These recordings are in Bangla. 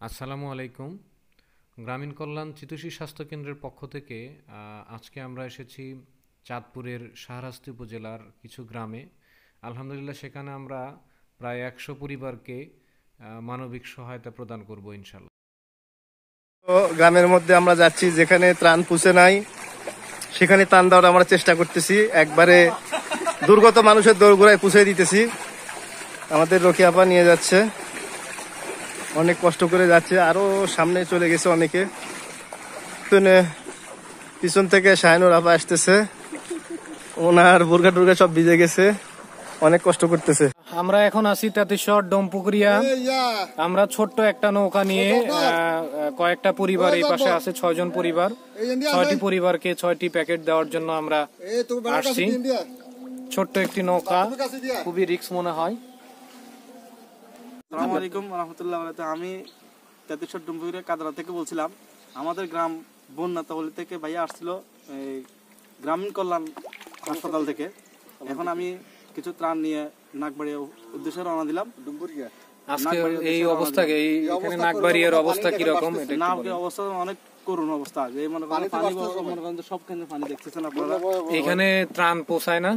আসসালামু আলাইকুম। গ্রামীণ কল্যাণ চিতোষী স্বাস্থ্য কেন্দ্রের পক্ষ থেকে আজকে আমরা এসেছি চাঁদপুরের শাহরাস্তি উপজেলার কিছু গ্রামে। আলহামদুলিল্লাহ, সেখানে আমরা প্রায় 100 পরিবারকে মানবিক সহায়তা প্রদান করব ইনশাল্লাহ। তো গ্রামের মধ্যে আমরা যাচ্ছি, যেখানে ত্রাণ পুষে নাই সেখানে ত্রাণ দেওয়ার আমরা চেষ্টা করতেছি। একবারে দুর্গত মানুষের দোরগোড়ায় পুষে দিতেছি। আমাদের রকি আপা নিয়ে যাচ্ছে, অনেক কষ্ট করে যাচ্ছে, আরো সামনে চলে গেছে অনেকে। পিছন থেকে শাহিনুর আপা আসতেছে, ওনার বোরকা টুরকা সব ভিজে গেছে, অনেক কষ্ট করতেছে। আমরা এখন আছি তাঁতিশর ডোমপুকুরিয়া। আমরা ছোট্ট একটা নৌকা নিয়ে কয়েকটা পরিবার, এই পাশে আছে 6 জন পরিবার, 6টি পরিবারকে 6টি প্যাকেট দেওয়ার জন্য আমরা আসছি। ছোট্ট একটি নৌকা, খুবই রিস্ক মনে হয়। আসসালামু আলাইকুম রহমতুল্লাহ। আমি তাঁতিশর ডোমপুকুরিয়া কাদরা থেকে বলছিলাম। আমাদের গ্রাম বন্যা তহলি থেকে ভাইয়া আসছিল এই গ্রামীণ কল্যাণ হাসপাতাল থেকে। এখন আমি কিছু ত্রাণ নিয়ে নাগবাড়িয়া উদ্দেশ্যে রওনা দিলাম। আজকে এই অবস্থা, এখানে নাগবাড়িয়ার অবস্থা কি রকম? নাগবাড়িয়ার অবস্থা অনেক করুণ অবস্থা। যে মনে করেন পানি সবখানে পানি দেখতেছেন আপনারা। এখানে ত্রাণ পৌঁছায় না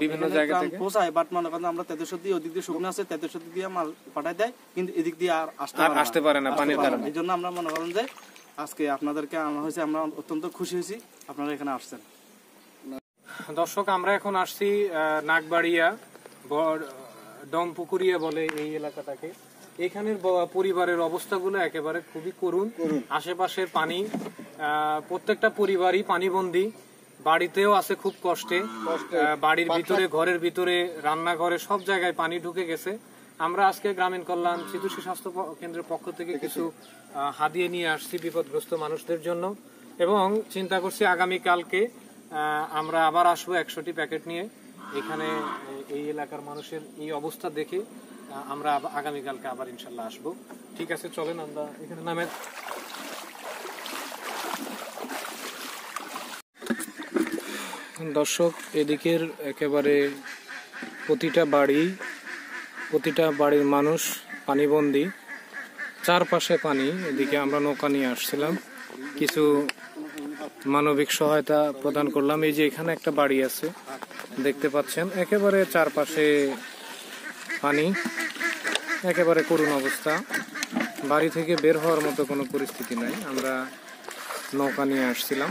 বিভিন্ন জায়গা থেকে? পৌঁছায়, বাট মনে করেন আমরা তেতেশ্বর দিয়ে ওদিক দিয়ে শুকনো আছে, তেতেশ্বর দিয়ে মাল পাঠায় দেয়, কিন্তু এদিক দিয়ে আর আসতে পারে না পানির কারণে। এই জন্য আমরা মনে করেন যে আজকে আপনাদেরকে আনা হয়েছে, আমরা অত্যন্ত খুশি হয়েছি আপনারা এখানে আসছেন। দর্শক, আমরা এখন আসছি নাগবাড়িয়া, ডোমপুকুরিয়া বলে এই এলাকাটাকে। এখানের পরিবারের অবস্থাগুলো একেবারে খুবই করুণ। আশেপাশের পানি, প্রত্যেকটা পরিবারই পানিবন্দী, বাড়িতেও আছে খুব কষ্টে। বাড়ির ভিতরে, ঘরের ভিতরে, রান্নাঘরে সব জায়গায় পানি ঢুকে গেছে। আমরা আজকে গ্রামীণ কল্যাণ চিতোষী স্বাস্থ্য কেন্দ্রের পক্ষ থেকে কিছু হাদিয়া নিয়ে আসছি বিপদগ্রস্ত মানুষদের জন্য, এবং চিন্তা করছি আগামীকালকে আমরা আবার আসবো 100টি প্যাকেট নিয়ে। এখানে এই এলাকার মানুষের এই অবস্থা দেখে আমরা আগামীকালকে আবার ইনশাল্লাহ আসবো। ঠিক আছে, চলেন আমরা এখানে নামে। দর্শক, এদিকের একেবারে প্রতিটা বাড়ির মানুষ পানিবন্দী, চারপাশে পানি। এদিকে আমরা নৌকা নিয়ে আসছিলাম, কিছু মানবিক সহায়তা প্রদান করলাম। এই যে এখানে একটা বাড়ি আছে, দেখতে পাচ্ছেন, একেবারে চারপাশে পানি, একেবারে করুণ অবস্থা। বাড়ি থেকে বের হওয়ার মতো কোনো পরিস্থিতি নাই। আমরা নৌকা নিয়ে আসছিলাম।